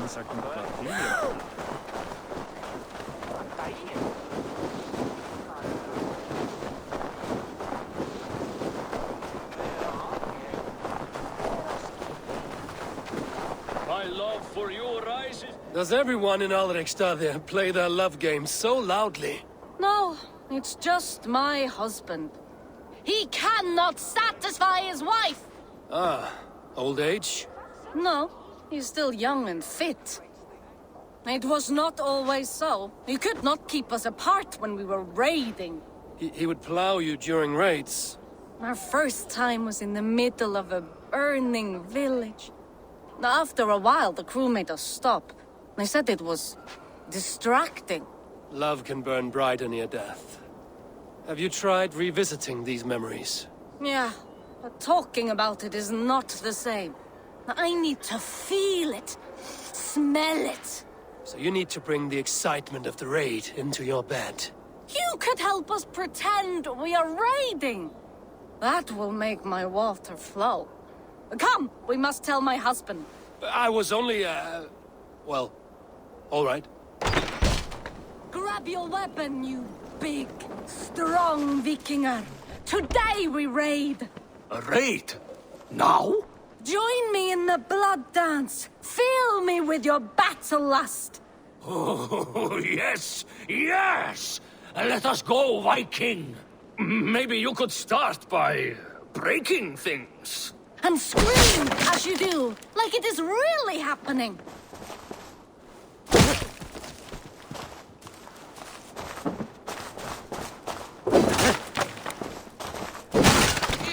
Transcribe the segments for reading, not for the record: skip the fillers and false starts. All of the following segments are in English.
minst sagt ein Quartier. My love for you rises. Does everyone in Alrekstad play their love game so loudly? No, it's just my husband. He cannot satisfy his wife! Ah, old age? No, he's still young and fit. It was not always so. He could not keep us apart when we were raiding. He would plow you during raids. Our first time was in the middle of a burning village. After a while, the crew made us stop. They said it was distracting. Love can burn brighter near death. Have you tried revisiting these memories? Yeah, but talking about it is not the same. I need to feel it, smell it. So you need to bring the excitement of the raid into your bed. You could help us pretend we are raiding. That will make my water flow. Come, we must tell my husband. I was only, well, all right. Grab your weapon, you big, strong Vikinger. Today we raid. A raid? Now? Join me in the blood dance. Fill me with your battle lust. Oh, yes, yes! Let us go, Viking. Maybe you could start by breaking things. And scream as you do, like it is really happening.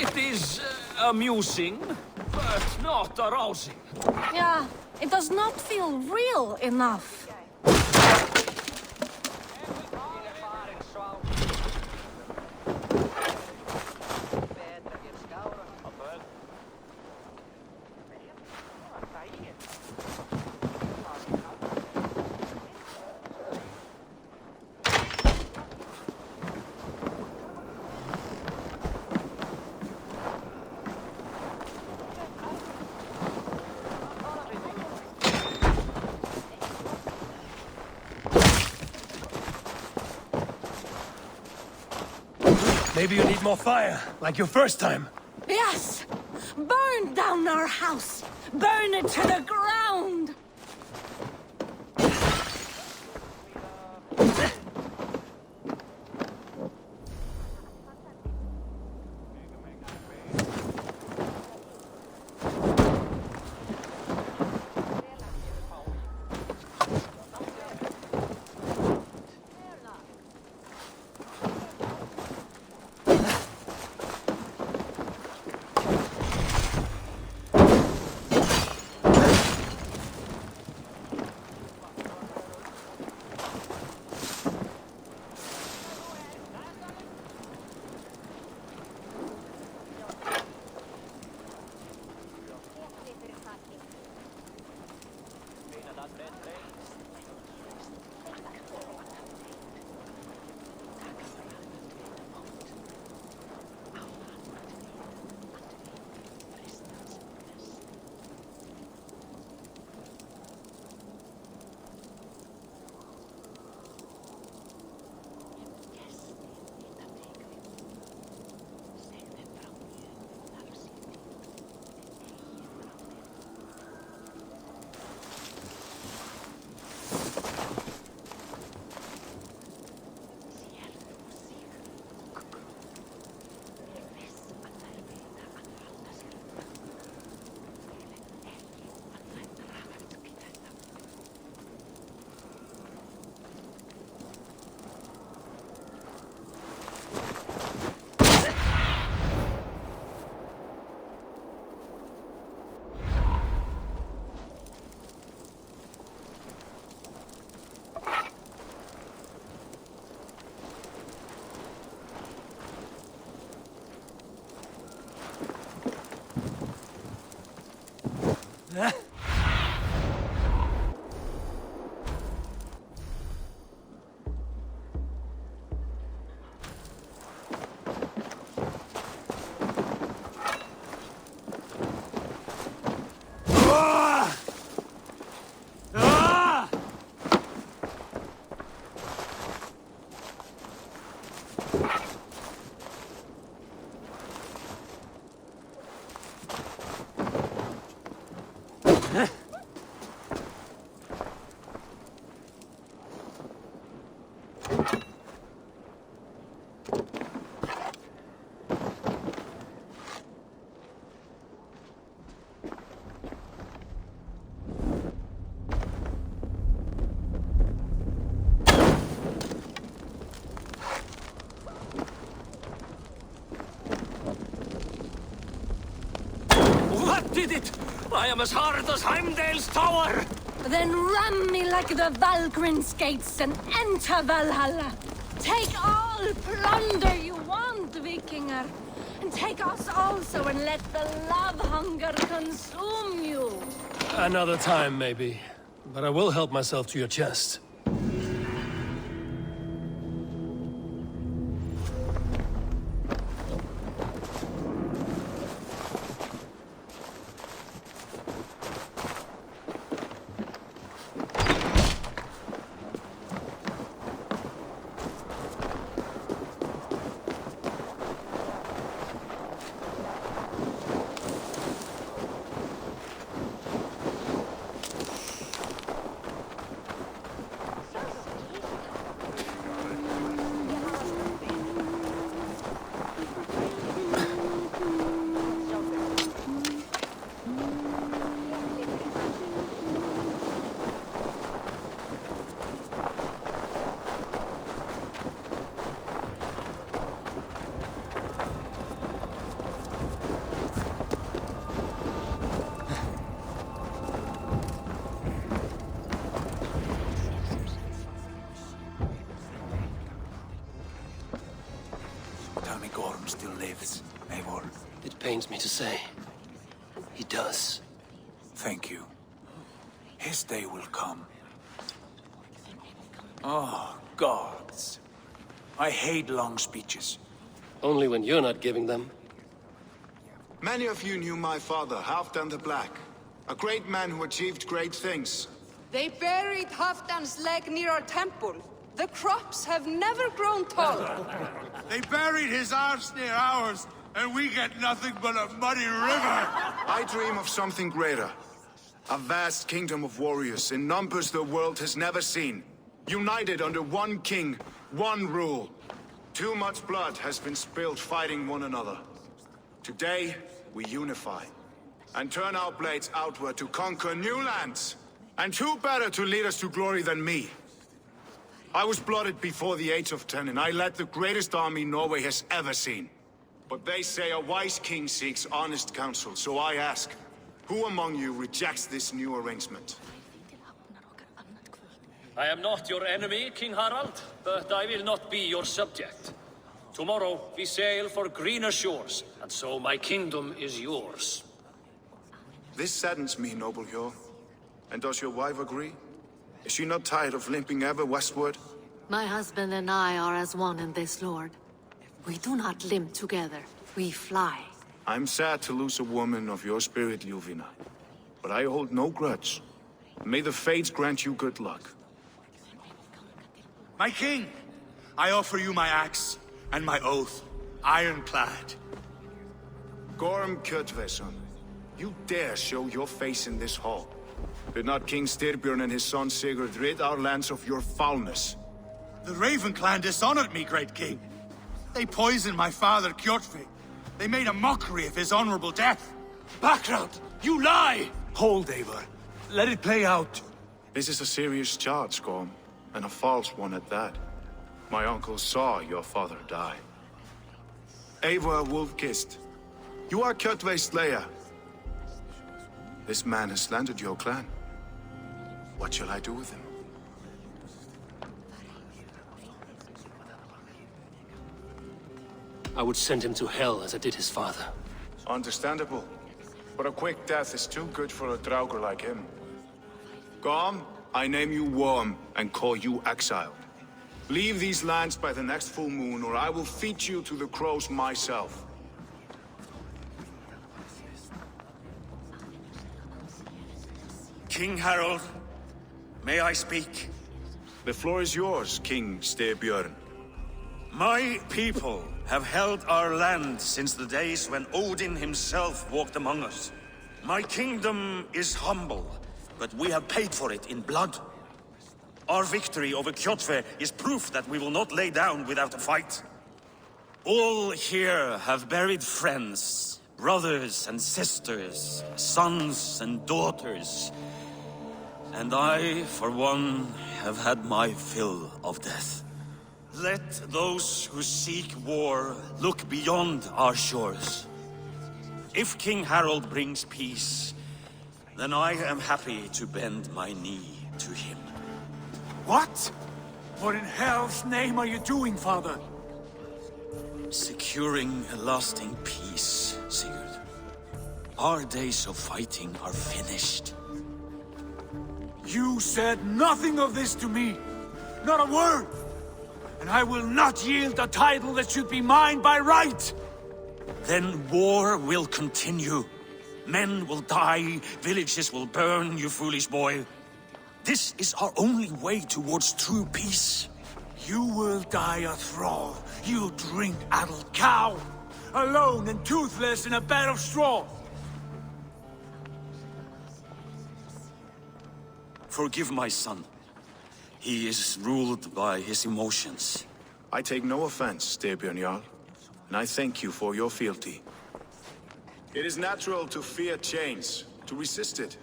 It is amusing, but not arousing. Yeah, it does not feel real enough. Maybe you need more fire, like your first time. Yes! Burn down our house! Burn it to the ground! What did it? I am as hard as Heimdall's tower! Then ram me like the Valgrin's gates and enter Valhalla. Take all plunder you want, Vikinger. And take us also and let the love hunger consume you. Another time, maybe. But I will help myself to your chest. Tell me Gorm still lives, Eivor. It pains me to say. He does. Thank you. His day will come. Oh, gods. I hate long speeches. Only when you're not giving them. Many of you knew my father, Halfdan the Black. A great man who achieved great things. They buried Halfdan's leg near our temple. The crops have never grown tall. They buried his arse near ours, and we get nothing but a muddy river. I dream of something greater. A vast kingdom of warriors in numbers the world has never seen. United under one king, one rule. Too much blood has been spilled fighting one another. Today, we unify. And turn our blades outward to conquer new lands. And who better to lead us to glory than me? I was blooded before the age of 10, and I led the greatest army Norway has ever seen. But they say a wise king seeks honest counsel, so I ask, who among you rejects this new arrangement? I am not your enemy, King Harald, but I will not be your subject. Tomorrow we sail for greener shores, and so my kingdom is yours. This saddens me, noble Hjor. And does your wife agree? Is she not tired of limping ever westward? My husband and I are as one in this, Lord. We do not limp together. We fly. I'm sad to lose a woman of your spirit, Ljuvina. But I hold no grudge. May the fates grant you good luck. My king, I offer you my axe and my oath, ironclad. Gorm Kjotveson, you dare show your face in this hall. Did not King Styrbjörn and his son Sigurd rid our lands of your foulness? The Raven clan dishonored me, great king. They poisoned my father, Kjotve. They made a mockery of his honorable death. Background! You lie! Hold, Eivor. Let it play out. This is a serious charge, Gorm, and a false one at that. My uncle saw your father die. Eivor Wolf-Kissed, you are Kjotve's slayer. This man has slandered your clan. What shall I do with him? I would send him to hell as I did his father. Understandable. But a quick death is too good for a Draugr like him. Gorm, I name you Worm and call you exiled. Leave these lands by the next full moon, or I will feed you to the crows myself. King Harold, may I speak? The floor is yours, King Styrbjörn. My people have held our land since the days when Odin himself walked among us. My kingdom is humble, but we have paid for it in blood. Our victory over Kjotve is proof that we will not lay down without a fight. All here have buried friends, brothers and sisters, sons and daughters. And I, for one, have had my fill of death. Let those who seek war look beyond our shores. If King Harald brings peace, then I am happy to bend my knee to him. What? What in hell's name are you doing, father? Securing a lasting peace, Sigurd. Our days of fighting are finished. You said nothing of this to me. Not a word. And I will not yield a title that should be mine by right. Then war will continue. Men will die, villages will burn, you foolish boy. This is our only way towards true peace. You will die a thrall, you drink-addled cow. Alone and toothless in a bed of straw. Forgive my son. He is ruled by his emotions. I take no offense, Styrbjörn Jarl, and I thank you for your fealty. It is natural to fear change, to resist it.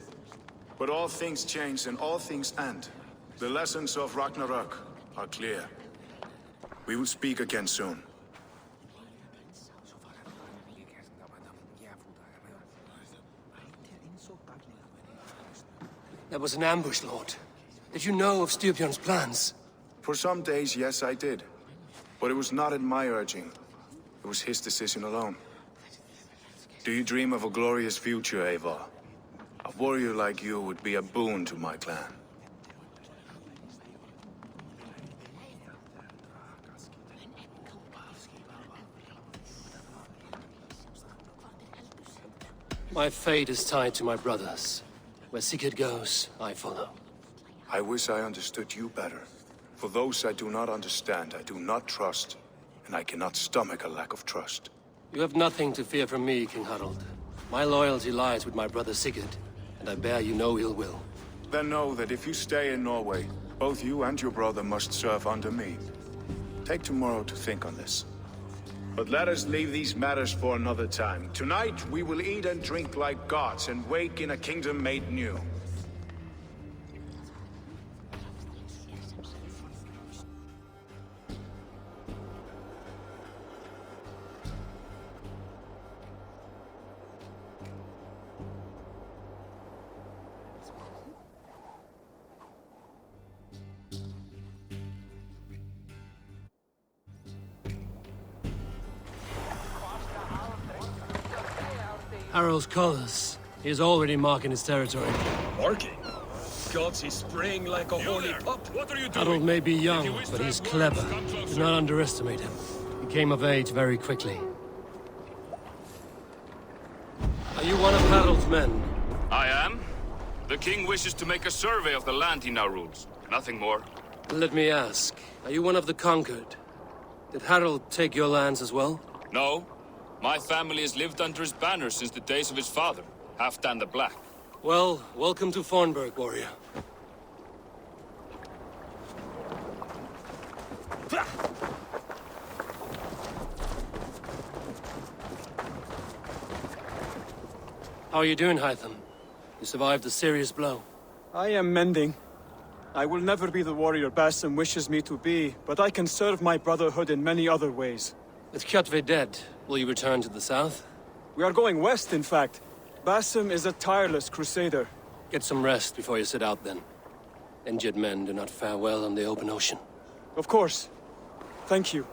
But all things change and all things end. The lessons of Ragnarok are clear. We will speak again soon. That was an ambush, Lord. Did you know of Styrbjörn's plans? For some days, yes, I did. But it was not at my urging. It was his decision alone. Do you dream of a glorious future, Eivor? A warrior like you would be a boon to my clan. My fate is tied to my brothers. Where Sigurd goes, I follow. I wish I understood you better. For those I do not understand, I do not trust, and I cannot stomach a lack of trust. You have nothing to fear from me, King Harald. My loyalty lies with my brother Sigurd, and I bear you no ill will. Then know that if you stay in Norway, both you and your brother must serve under me. Take tomorrow to think on this. But let us leave these matters for another time. Tonight, we will eat and drink like gods and wake in a kingdom made new. Harald's colors. He is already marking his territory. Marking? Gods, he's spraying like a horny pup. What are you doing? Harold may be young, but he's clever. Do not underestimate him. He came of age very quickly. Are you one of Harald's men? I am. The king wishes to make a survey of the land he now rules. Nothing more. Let me ask, are you one of the conquered? Did Harald take your lands as well? No. My family has lived under his banner since the days of his father, Halfdan the Black. Well, welcome to Fornburg, warrior. How are you doing, Hytham? You survived a serious blow. I am mending. I will never be the warrior Basim wishes me to be, but I can serve my brotherhood in many other ways. With Kjotve dead, will you return to the south? We are going west, in fact. Basim is a tireless crusader. Get some rest before you set out, then. Injured men do not fare well on the open ocean. Of course. Thank you.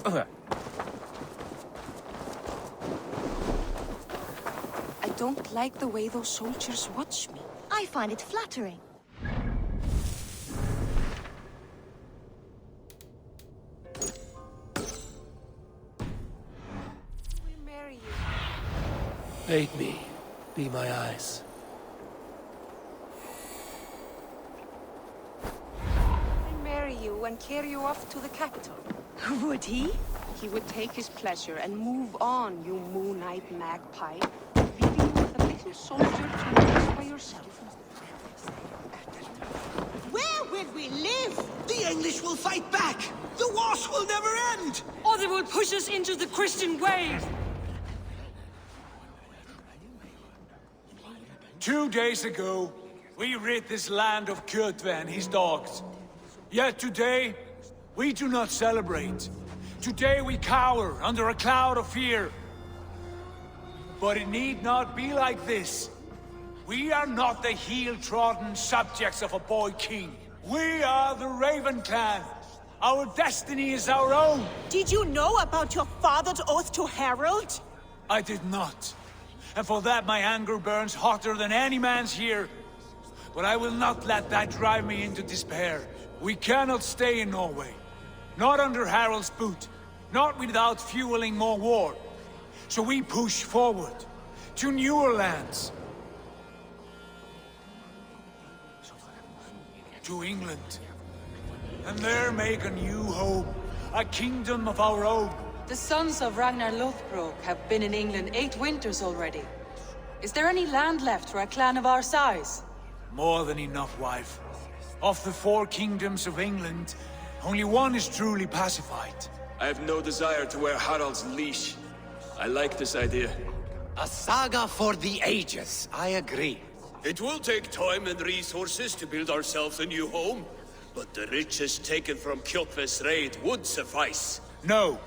I don't like the way those soldiers watch me. I find it flattering. We marry you. Bait me. Be my eyes. I marry you and carry you off to the capital. Would he? He would take his pleasure and move on, you moon-eyed magpie, leaving you with a little soldier to manage by yourself. Where will we live? The English will fight back! The wars will never end! Or they will push us into the Christian way! 2 days ago, we rid this land of Kjotve and his dogs. Yet today, we do not celebrate. Today we cower under a cloud of fear. But it need not be like this. We are not the heel-trodden subjects of a boy king. We are the Raven clan. Our destiny is our own. Did you know about your father's oath to Harold? I did not. And for that my anger burns hotter than any man's here. But I will not let that drive me into despair. We cannot stay in Norway. Not under Harald's boot. Not without fueling more war. So we push forward to newer lands. To England. And there make a new home. A kingdom of our own. The sons of Ragnar Lothbrok have been in England 8 winters already. Is there any land left for a clan of our size? More than enough, wife. Of the 4 kingdoms of England, only one is truly pacified. I have no desire to wear Harald's leash. I like this idea. A saga for the ages, I agree. It will take time and resources to build ourselves a new home, but the riches taken from Kjotve's raid would suffice. No.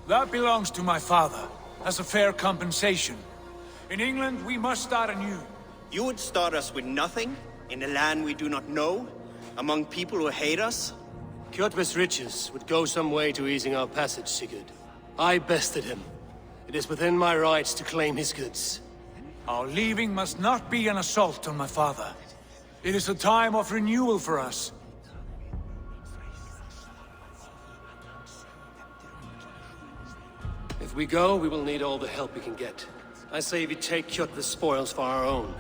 That belongs to my father, as a fair compensation. In England, we must start anew. You would start us with nothing? In a land we do not know? Among people who hate us? Kjotve's riches would go some way to easing our passage, Sigurd. I bested him. It is within my rights to claim his goods. Our leaving must not be an assault on my father. It is a time of renewal for us. If we go, we will need all the help we can get. I say we take Kjotve's spoils for our own.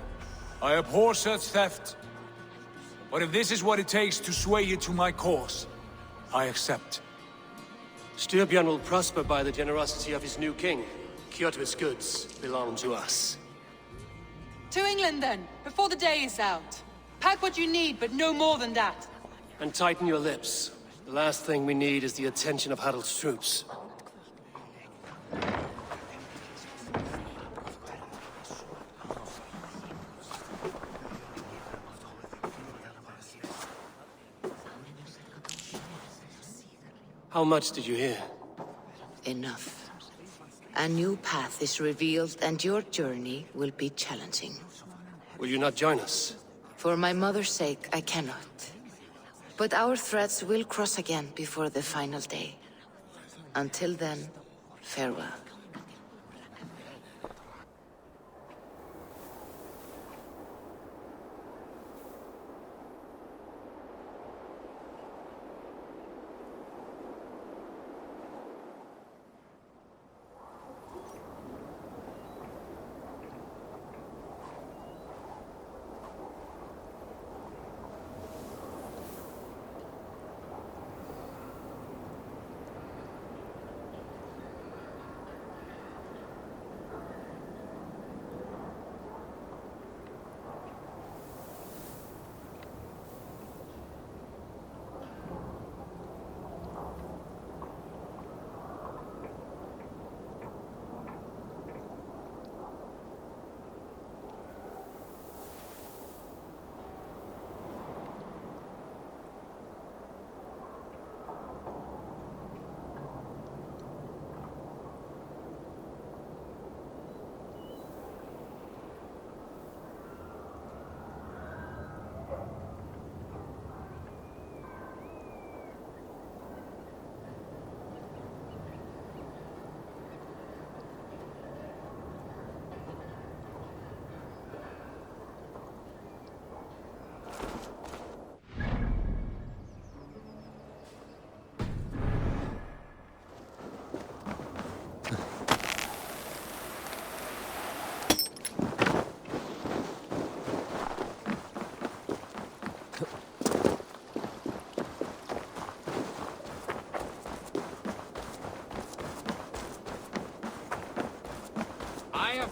I abhor such theft. But if this is what it takes to sway you to my cause, I accept. Styrbjörn will prosper by the generosity of his new king. Kjotve's goods belong to us. To England then, before the day is out. Pack what you need, but no more than that. And tighten your lips. The last thing we need is the attention of Harald's troops. How much did you hear? Enough. A new path is revealed and your journey will be challenging. Will you not join us? For my mother's sake, I cannot. But our threads will cross again before the final day. Until then, farewell.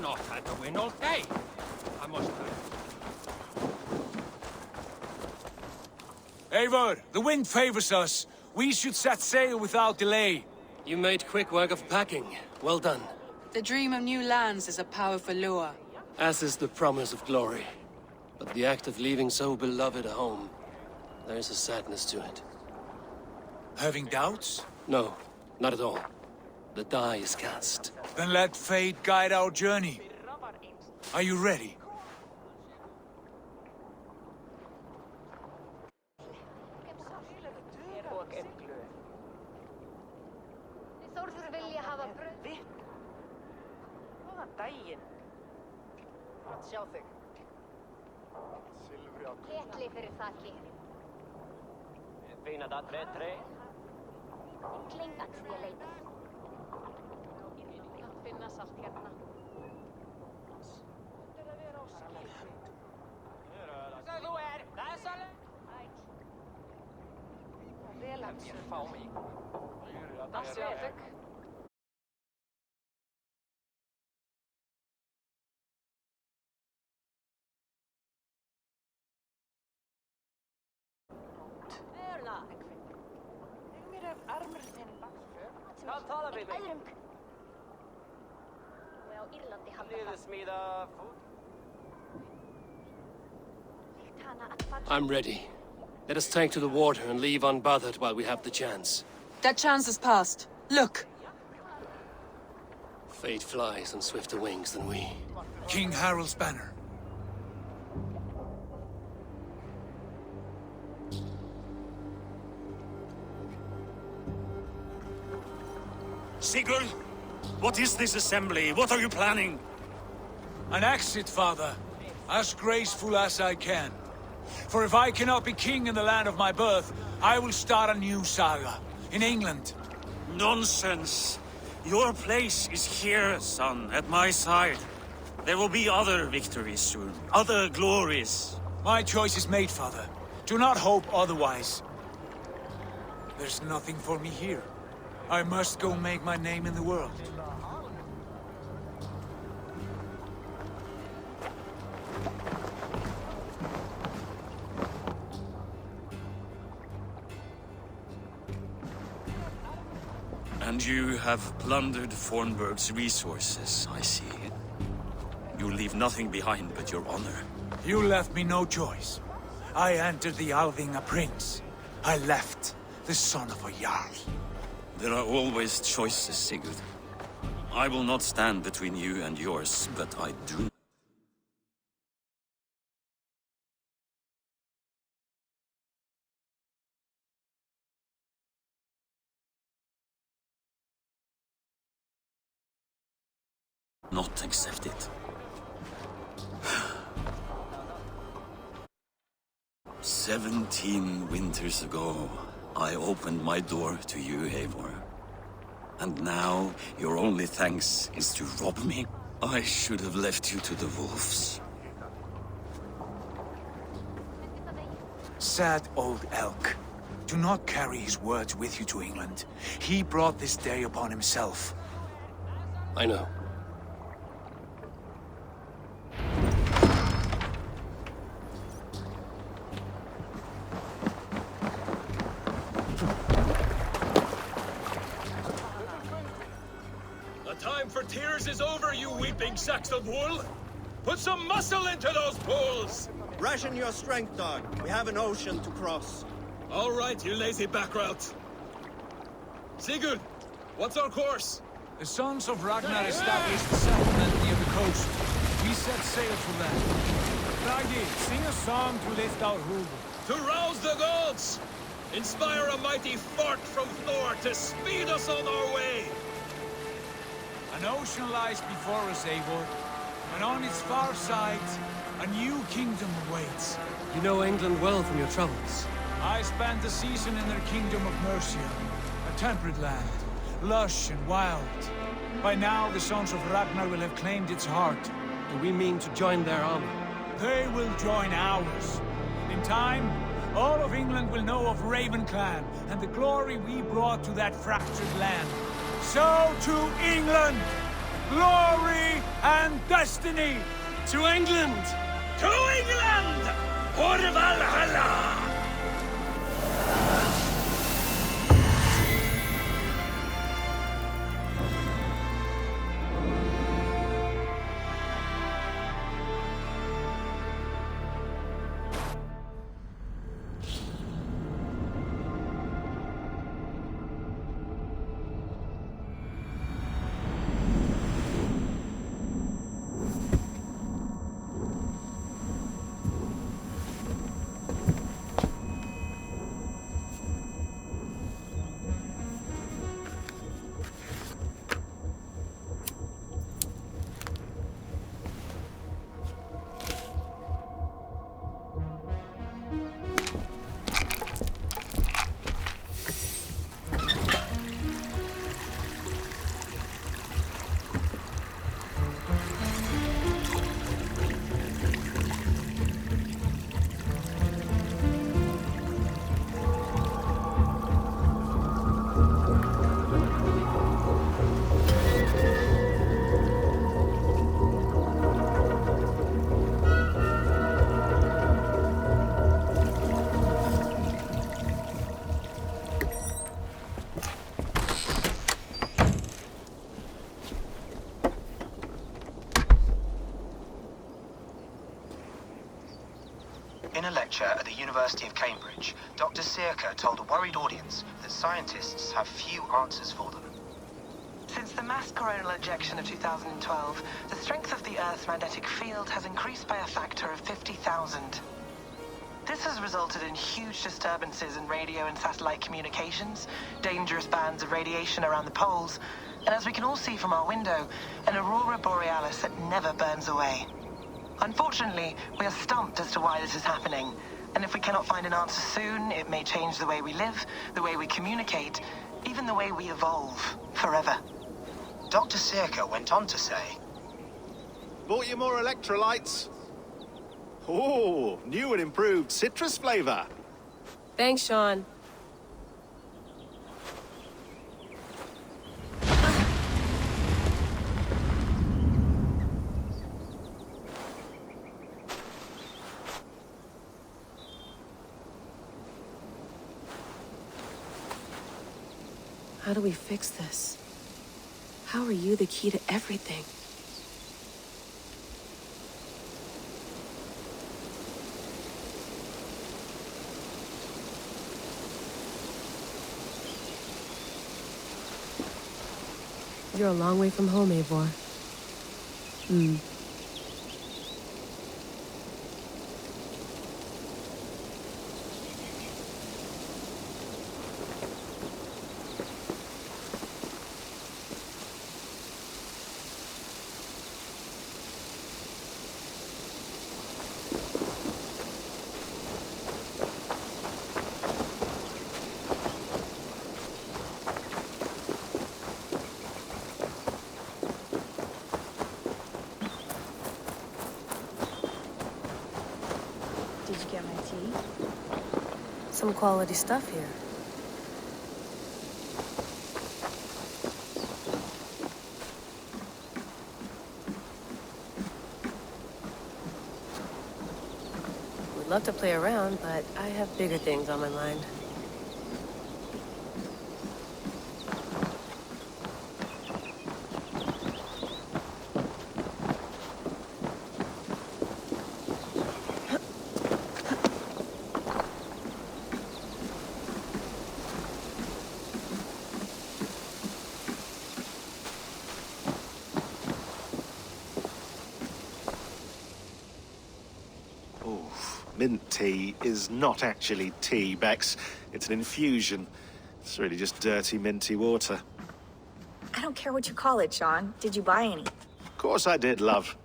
not had to win all day. I must Eivor, the wind favors us. We should set sail without delay. You made quick work of packing. Well done. The dream of new lands is a powerful lure. As is the promise of glory. But the act of leaving so beloved a home, there is a sadness to it. Having doubts? No, not at all. The die is cast. Then let fate guide our journey. Are you ready? Ketli fyrir þakki. Fina það tre. Klingans ég leita. Að finna salt hérna. Þetta vera á skipi. Það þú það salt. Vel að mér fá mig. Það sé þig. Hvað tala við mig? Niðursmíða fút. I'm ready. Let us take to the water and leave unbothered while we have the chance. That chance is past. Look! Fate flies on swifter wings than we. King Harald's banner. Sigurd, what is this assembly? What are you planning? An exit, father. As graceful as I can. For if I cannot be king in the land of my birth, I will start a new saga. In England. Nonsense. Your place is here, son, at my side. There will be other victories soon. Other glories. My choice is made, father. Do not hope otherwise. There's nothing for me here. I must go make my name in the world. And you have plundered Fornburg's resources, I see. You leave nothing behind but your honor. You left me no choice. I entered the Alving a prince. I left the son of a Jarl. There are always choices, Sigurd. I will not stand between you and yours, but I do. Not accept it. 17 winters ago, I opened my door to you, Eivor. And now, your only thanks is to rob me? I should have left you to the wolves. Sad old elk. Do not carry his words with you to England. He brought this day upon himself. I know. Tears is over, you weeping sacks of wool! Put some muscle into those bulls! Ration your strength, dog. We have an ocean to cross. All right, you lazy backrout. Sigurd, what's our course? The sons of Ragnar established a settlement near the coast. We set sail for that. Bragi, sing a song to lift our hoof. To rouse the gods! Inspire a mighty fart from Thor to speed us on our way! An ocean lies before us, Eivor, and on its far side, a new kingdom awaits. You know England well from your travels. I spent a season in their kingdom of Mercia, a temperate land, lush and wild. By now, the sons of Ragnar will have claimed its heart. Do we mean to join their army? They will join ours. In time, all of England will know of Raven Clan and the glory we brought to that fractured land. So to England! glory, and destiny! To England! To England! For Valhalla! In a lecture at the University of Cambridge, Dr. Circa told a worried audience that scientists have few answers for them. Since the mass coronal ejection of 2012, the strength of the Earth's magnetic field has increased by a factor of 50,000. This has resulted in huge disturbances in radio and satellite communications, dangerous bands of radiation around the poles, and as we can all see from our window, an aurora borealis that never burns away. Unfortunately, we are stumped as to why this is happening, and if we cannot find an answer soon, it may change the way we live, the way we communicate, even the way we evolve, forever. Dr. Circa went on to say, Bought you more electrolytes? Oh, new and improved citrus flavor. Thanks, Sean. How do we fix this? How are you the key to everything? You're a long way from home, Eivor. Did you get my tea? Some quality stuff here. Would love to play around, but I have bigger things on my mind. Mint tea is not actually tea, Bex. It's an infusion. It's really just dirty, minty water. I don't care what you call it, Sean. Did you buy any? Of course I did, love.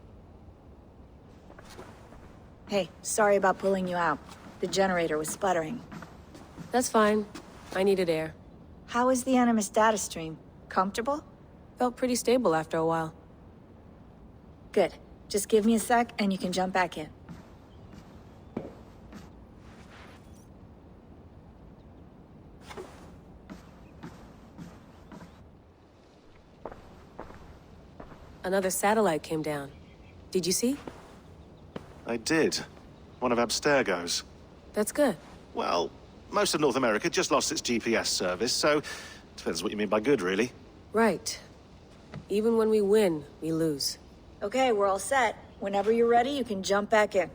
Hey, sorry about pulling you out. The generator was sputtering. That's fine. I needed air. How is the Animus data stream? Comfortable? Felt pretty stable after a while. Good. Just give me a sec and you can jump back in. Another satellite came down. Did you see? I did. One of Abstergo's. That's good. Well, most of North America just lost its GPS service, so depends what you mean by good, really. Right. Even when we win, we lose. Okay, we're all set. Whenever you're ready, you can jump back in.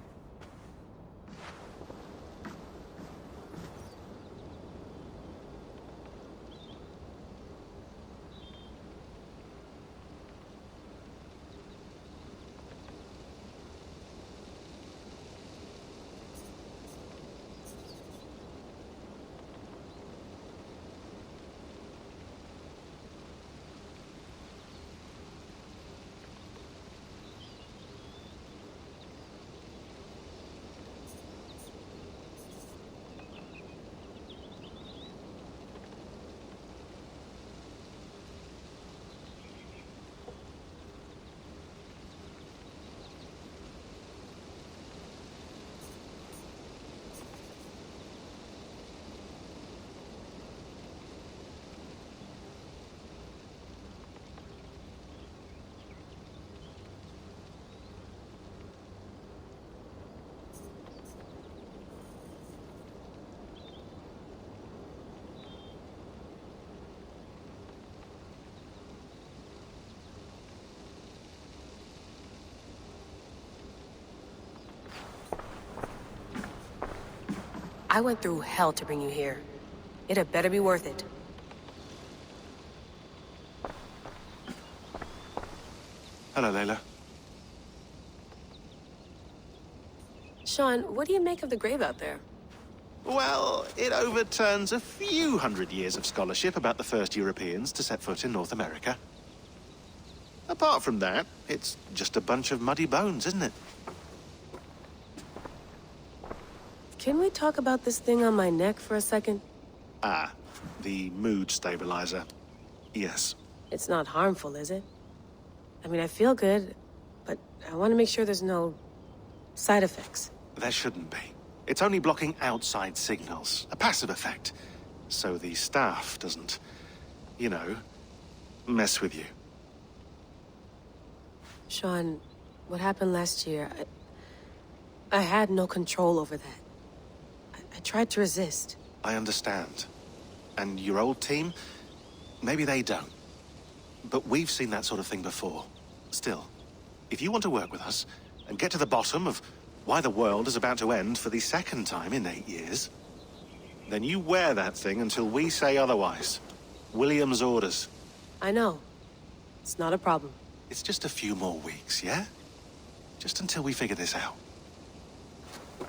I went through hell to bring you here. It had better be worth it. Hello, Layla. Sean, what do you make of the grave out there? Well, it overturns a few hundred years of scholarship about the first Europeans to set foot in North America. Apart from that, it's just a bunch of muddy bones, isn't it? Can we talk about this thing on my neck for a second? Ah, the mood stabilizer. Yes. It's not harmful, is it? I mean, I feel good, but I want to make sure there's no side effects. There shouldn't be. It's only blocking outside signals, a passive effect. So the staff doesn't, you know, mess with you. Sean, what happened last year, I had no control over that. I tried to resist. I understand. And your old team, maybe they don't. But we've seen that sort of thing before. Still, if you want to work with us and get to the bottom of why the world is about to end for the second time in 8 years, then you wear that thing until we say otherwise. William's orders. I know. It's not a problem. It's just a few more weeks, yeah? Just until we figure this out.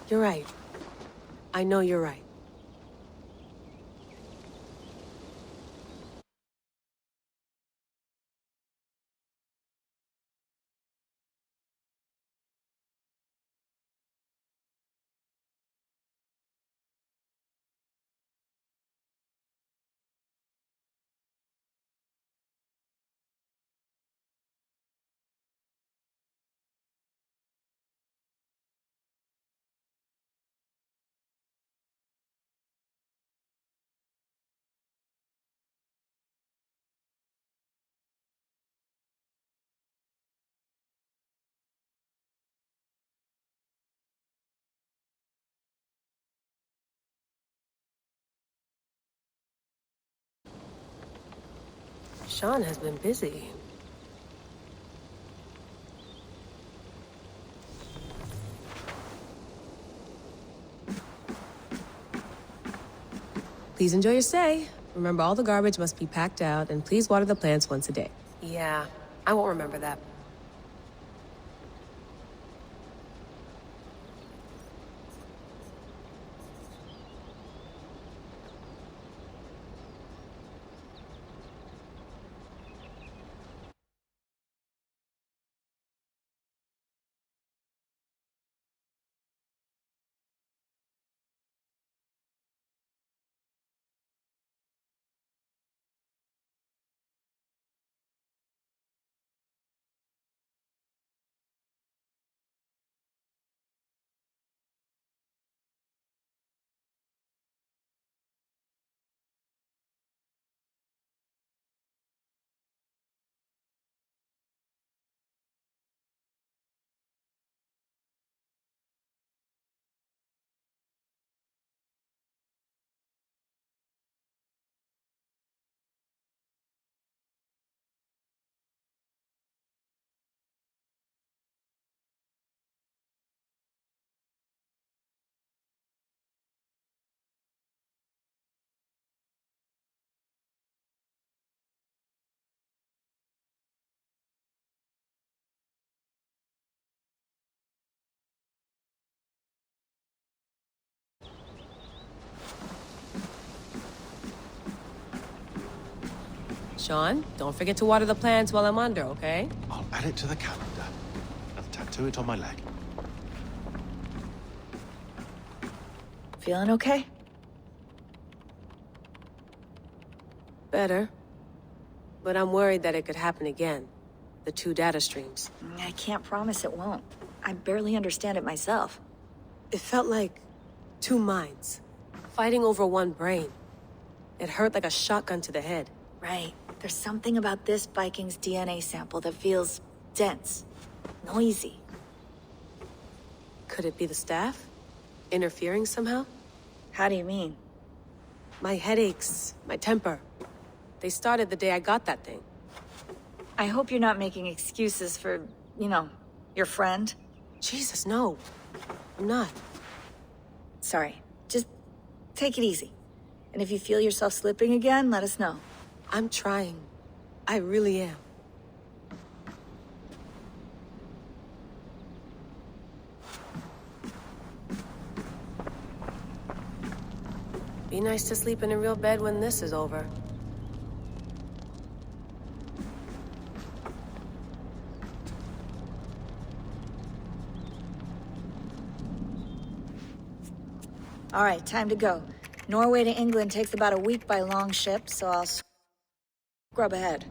You're right. I know you're right. Sean has been busy. Please enjoy your stay. Remember, all the garbage must be packed out, and please water the plants once a day. Yeah, I won't remember that. Sean, don't forget to water the plants while I'm under, okay? I'll add it to the calendar and tattoo it on my leg. Feeling okay? Better. But I'm worried that it could happen again. The 2 data streams. I can't promise it won't. I barely understand it myself. It felt like 2 minds, fighting over 1 brain. It hurt like a shotgun to the head. Right. There's something about this Viking's DNA sample that feels dense, noisy. Could it be the staff? Interfering somehow? How do you mean? My headaches, my temper. They started the day I got that thing. I hope you're not making excuses for, you know, your friend. Jesus, no. I'm not. Sorry. Just take it easy. And if you feel yourself slipping again, let us know. I'm trying. I really am. Be nice to sleep in a real bed when this is over. All right, time to go. Norway to England takes about a week by long ship, so I'll scrub ahead.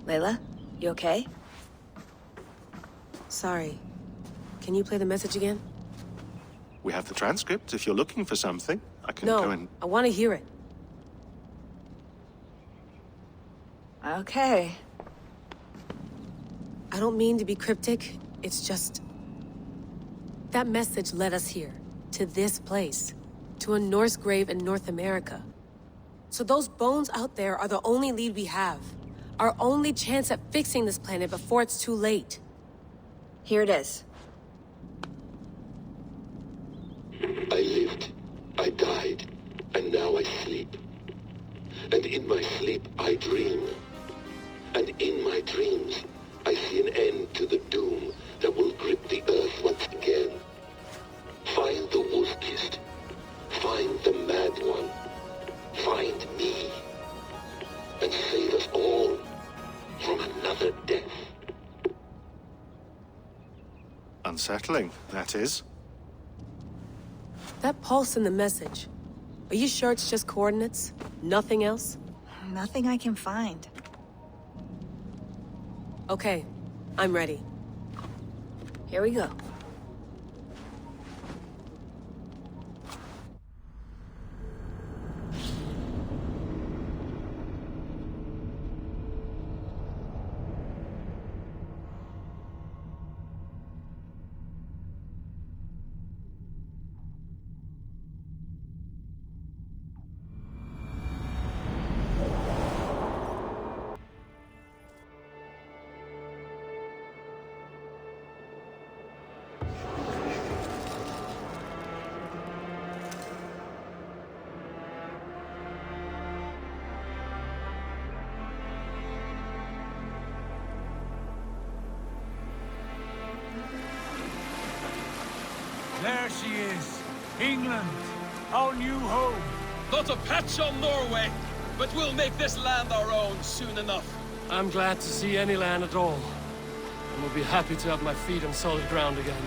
Layla, you okay? Sorry. Can you play the message again? We have the transcript. If you're looking for something, I can No, go and... I want to hear it. Okay. I don't mean to be cryptic. It's just... that message led us here. To this place. To a Norse grave in North America. So those bones out there are the only lead we have. Our only chance at fixing this planet before it's too late. Here it is. I lived, I died, and now I sleep. And in my sleep I dream. And in my dreams, I see an end to the doom that will grip the earth once again. Find the wolf-kissed. Find the mad one. Find me. And save us all from another death. Unsettling, that is. That pulse in the message. Are you sure it's just coordinates? Nothing else? Nothing I can find. Okay, I'm ready. Here we go. There she is. England, our new home. Not a patch on Norway, but we'll make this land our own soon enough. I'm glad to see any land at all. And will be happy to have my feet on solid ground again.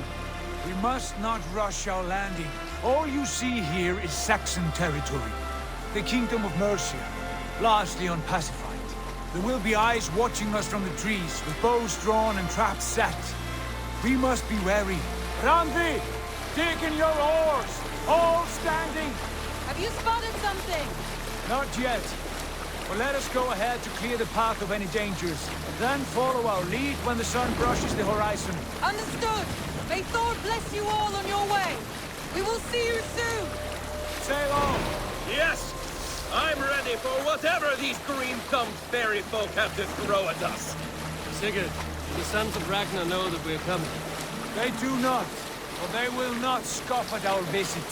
We must not rush our landing. All you see here is Saxon territory. The Kingdom of Mercia, largely unpacified. There will be eyes watching us from the trees, with bows drawn and traps set. We must be wary. Randi! Dig in your oars! All standing! Have you spotted something? Not yet. But let us go ahead to clear the path of any dangers, then follow our lead when the sun brushes the horizon. Understood. May Thor bless you all on your way. We will see you soon. Sail on! Yes! I'm ready for whatever these green-thumbed fairy folk have to throw at us. Sigurd, the sons of Ragnar know that we're coming. They do not, but they will not scoff at our visit.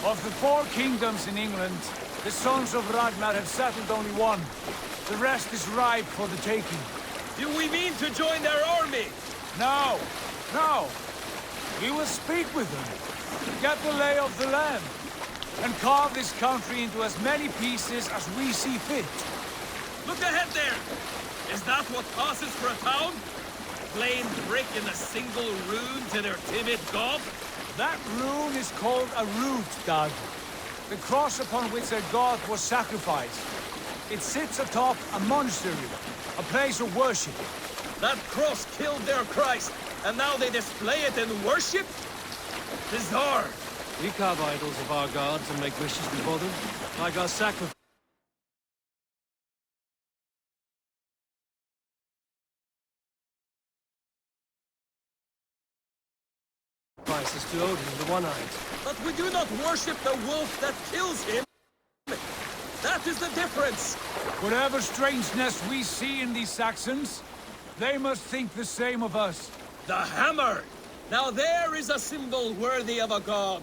Of the 4 kingdoms in England, the sons of Ragnar have settled only one. The rest is ripe for the taking. Do we mean to join their army? No, no. We will speak with them, get the lay of the land, and carve this country into as many pieces as we see fit. Look ahead there! Is that what passes for a town? Plain brick in a single rune to their timid god? That rune is called a root, Doug. The cross upon which their god was sacrificed. It sits atop a monastery, a place of worship. That cross killed their Christ, and now they display it in worship? Bizarre. We carve idols of our gods and make wishes before them, like our sacrifices to Odin, the One-Eyed. But we do not worship the wolf that kills him. That is the difference. Whatever strangeness we see in these Saxons, they must think the same of us. The hammer! Now there is a symbol worthy of a god.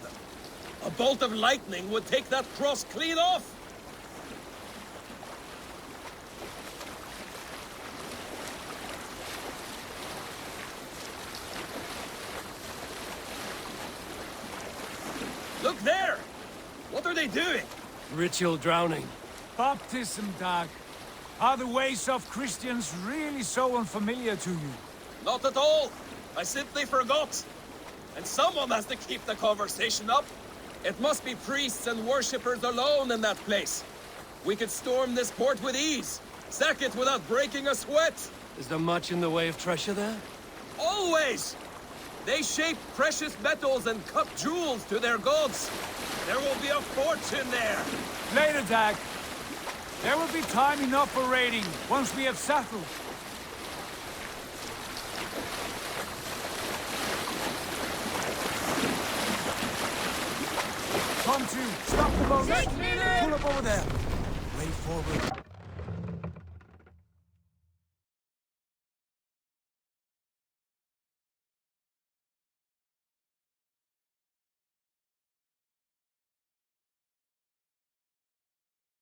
A bolt of lightning would take that cross clean off. Look there! What are they doing? Ritual drowning. Baptism, Doug. Are the ways of Christians really so unfamiliar to you? Not at all. I simply forgot. And someone has to keep the conversation up. It must be priests and worshippers alone in that place. We could storm this port with ease. Sack it without breaking a sweat. Is there much in the way of treasure there? Always! They shape precious metals and cut jewels to their gods. There will be a fortune there. Later, Dag. There will be time enough for raiding once we have settled. Come to, stop the boat. Pull up over there. Way forward.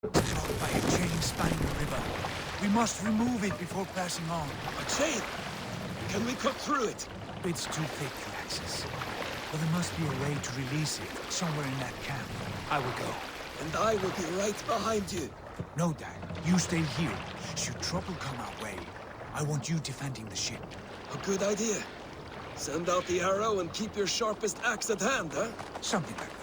Blocked by a chain spanning the river. We must remove it before passing on. A chain? Can we cut through it? It's too thick for access. But there must be a way to release it, somewhere in that camp. I will go. And I will be right behind you. No, Dad. You stay here. Should trouble come our way, I want you defending the ship. A good idea. Send out the arrow and keep your sharpest axe at hand, huh? Something like that.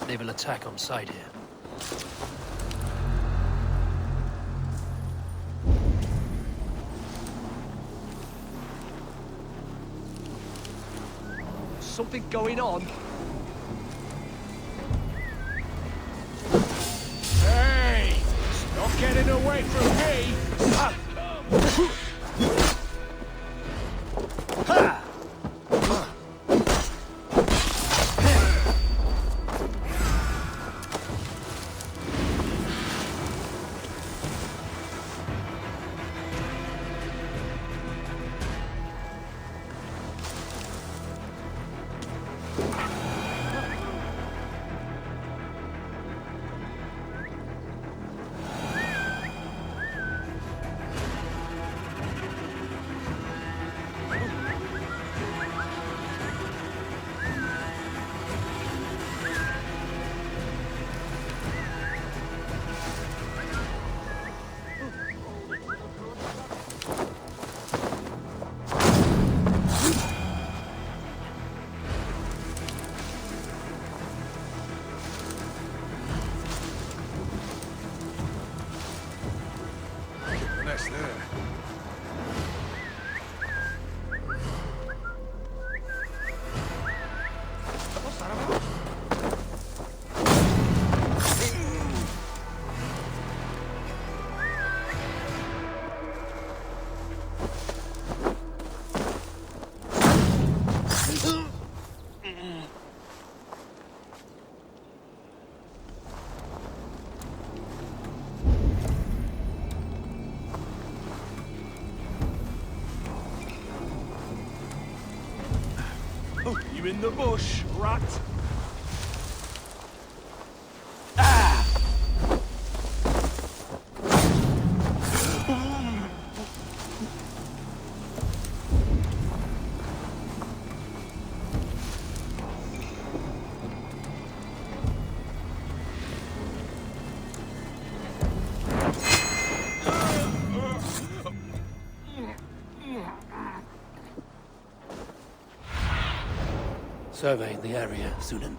Naval attack on sight here. Something going on? Hey! Stop getting away from me! Ha! you in the bush, rat. Survey the area, Sunan.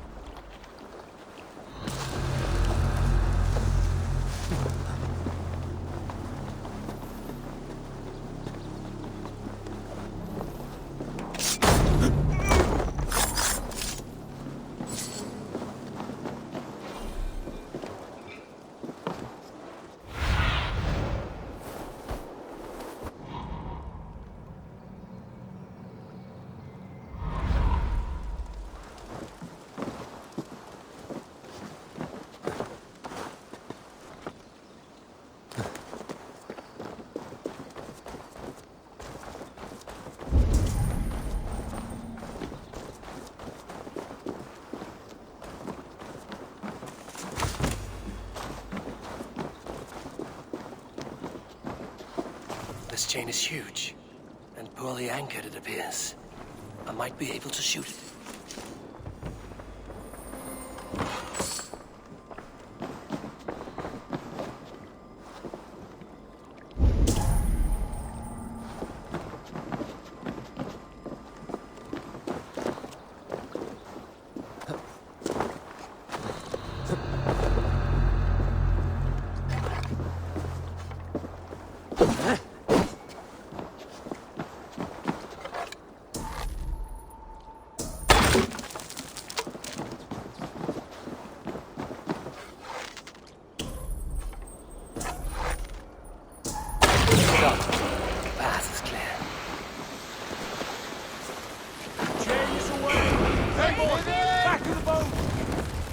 This chain is huge, and poorly anchored, it appears. I might be able to shoot it.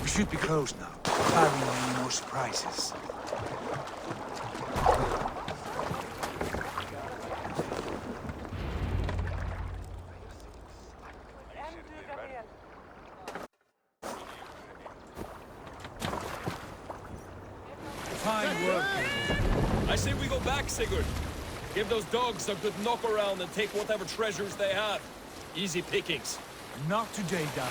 Should be closed now. Barring any more surprises. Fine work. I say we go back, Sigurd. Give those dogs a good knock around and take whatever treasures they have. Easy pickings. Not today, Dan.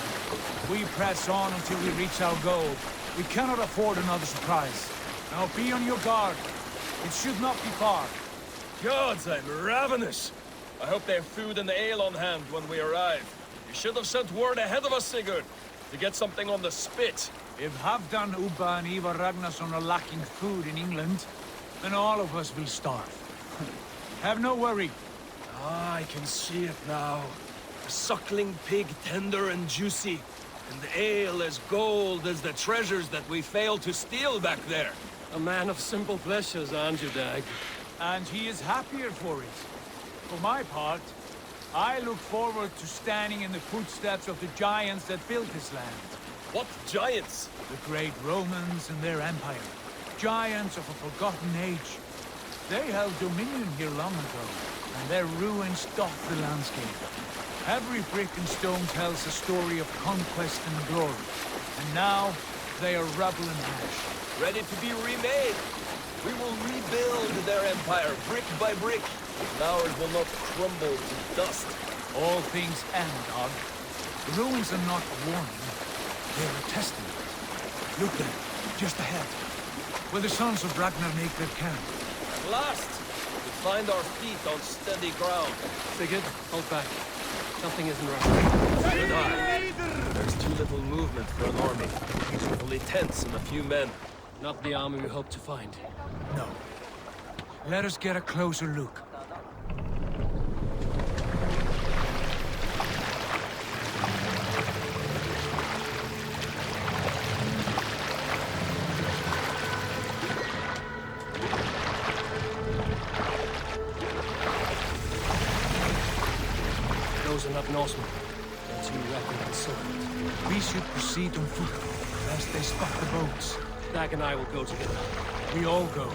We press on until we reach our goal. We cannot afford another surprise. Now be on your guard. It should not be far. Gods, I'm ravenous. I hope they have food and ale on hand when we arrive. You should have sent word ahead of us, Sigurd, to get something on the spit. If Halfdan, Ubba and Ivar Ragnarsson are lacking food in England, then all of us will starve. Have no worry. Ah, I can see it now. A suckling pig, tender and juicy. And the ale as gold as the treasures that we failed to steal back there. A man of simple pleasures, aren't you, Dag? And he is happier for it. For my part, I look forward to standing in the footsteps of the giants that built this land. What giants? The great Romans and their empire. Giants of a forgotten age. They held dominion here long ago, and their ruins dot the landscape. Every brick and stone tells a story of conquest and glory. And now, they are rubble and ash. Ready to be remade. We will rebuild their empire, brick by brick. And ours will not crumble to dust. All things end, Og. The ruins are not a warning. They are a testament. Look there, just ahead. Where the sons of Ragnar make their camp. At last, we find our feet on steady ground. Sigurd, hold back. Nothing isn't right. Good eye. There's too little movement for an army. Only tents and a few men. Not the army we hope to find. No. Let us get a closer look. Those are not Norsemen. They're too rapid and silent. We should proceed on foot, lest they spot the boats. Dag and I will go together. We all go.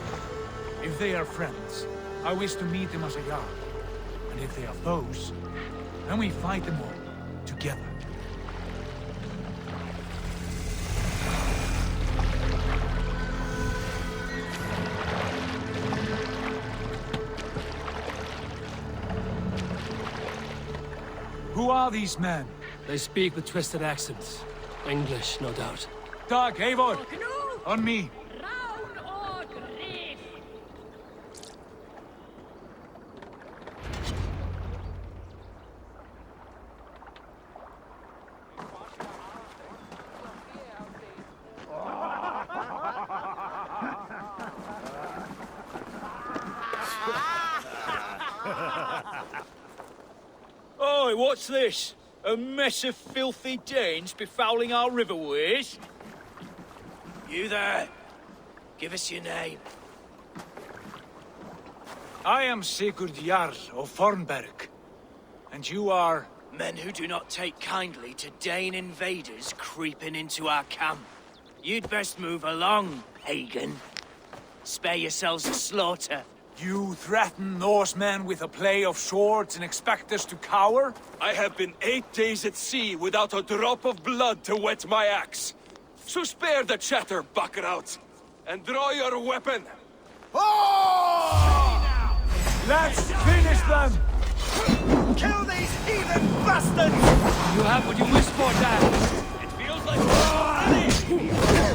If they are friends, I wish to meet them as a yard. And if they are foes, then we fight them all, together. Who are these men? They speak with twisted accents. English, no doubt. Dag, Eivor! On me! Oi, what's this? A mess of filthy Danes befouling our riverways? You there! Give us your name. I am Sigurd Jarl of Fornberg. And you are... Men who do not take kindly to Dane invaders creeping into our camp. You'd best move along, pagan. Spare yourselves a slaughter. You threaten Norsemen with a play of swords and expect us to cower? I have been 8 days at sea without a drop of blood to wet my axe. So spare the chatter, buckerout, and draw your weapon. Oh! Let's finish them! Kill these heathen bastards! You have what you wish for, Dad. It feels like we're ready!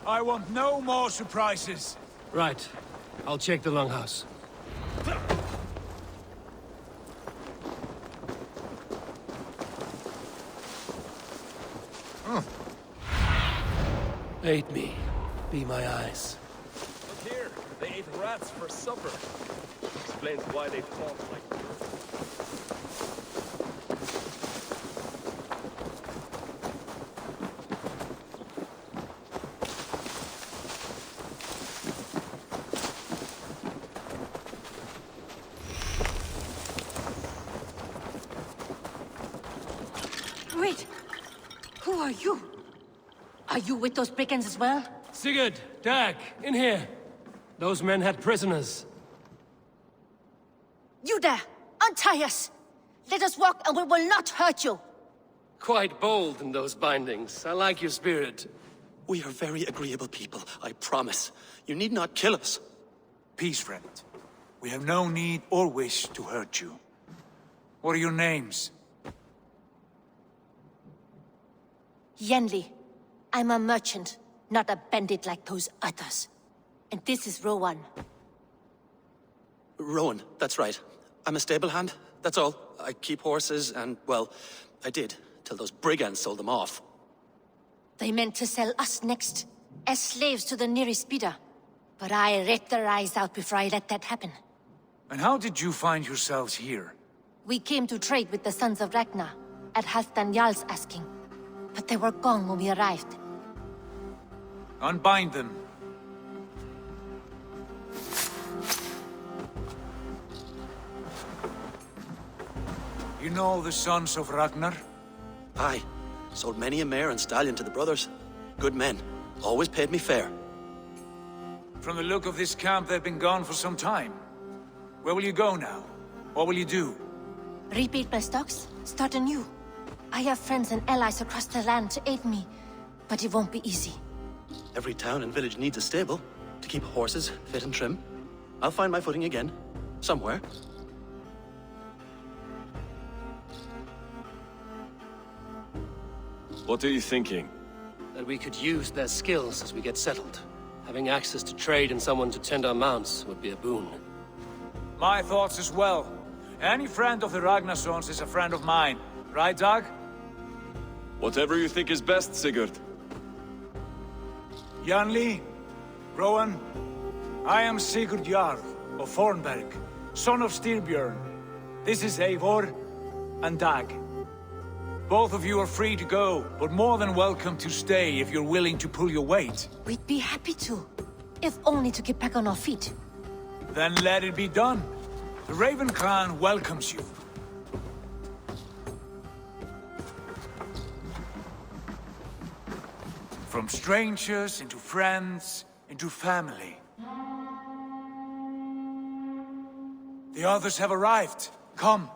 I want no more surprises. Right. I'll check the longhouse. Aid me. Be my eyes. Look here. They ate rats for supper. Explains why they fought like birds. Wait! Who are you? Are you with those brigands as well? Sigurd, Dag, in here. Those men had prisoners. You there! Untie us! Let us walk and we will not hurt you! Quite bold in those bindings. I like your spirit. We are very agreeable people, I promise. You need not kill us. Peace, friend. We have no need or wish to hurt you. What are your names? Yenli. I'm a merchant, not a bandit like those others. And this is Rowan. Rowan, that's right. I'm a stable hand, that's all. I keep horses and, well, I did, till those brigands sold them off. They meant to sell us next, as slaves to the nearest bidder. But I ripped their eyes out before I let that happen. And how did you find yourselves here? We came to trade with the Sons of Ragnar, at Halfdan Jarl's asking. But they were gone when we arrived. Unbind them. You know the Sons of Ragnar? Aye. Sold many a mare and stallion to the brothers. Good men. Always paid me fair. From the look of this camp, they've been gone for some time. Where will you go now? What will you do? Rebuild my stocks, start anew. I have friends and allies across the land to aid me, but it won't be easy. Every town and village needs a stable to keep horses fit and trim. I'll find my footing again. Somewhere. What are you thinking? That we could use their skills as we get settled. Having access to trade and someone to tend our mounts would be a boon. My thoughts as well. Any friend of the Ragnarsons is a friend of mine. Right, Dag? Whatever you think is best, Sigurd. Janli, Rowan, I am Sigurd Jarl of Fornberg, son of Styrbjörn. This is Eivor and Dag. Both of you are free to go, but more than welcome to stay if you're willing to pull your weight. We'd be happy to, if only to get back on our feet. Then let it be done. The Raven clan welcomes you. From strangers, into friends, into family. The others have arrived. Come.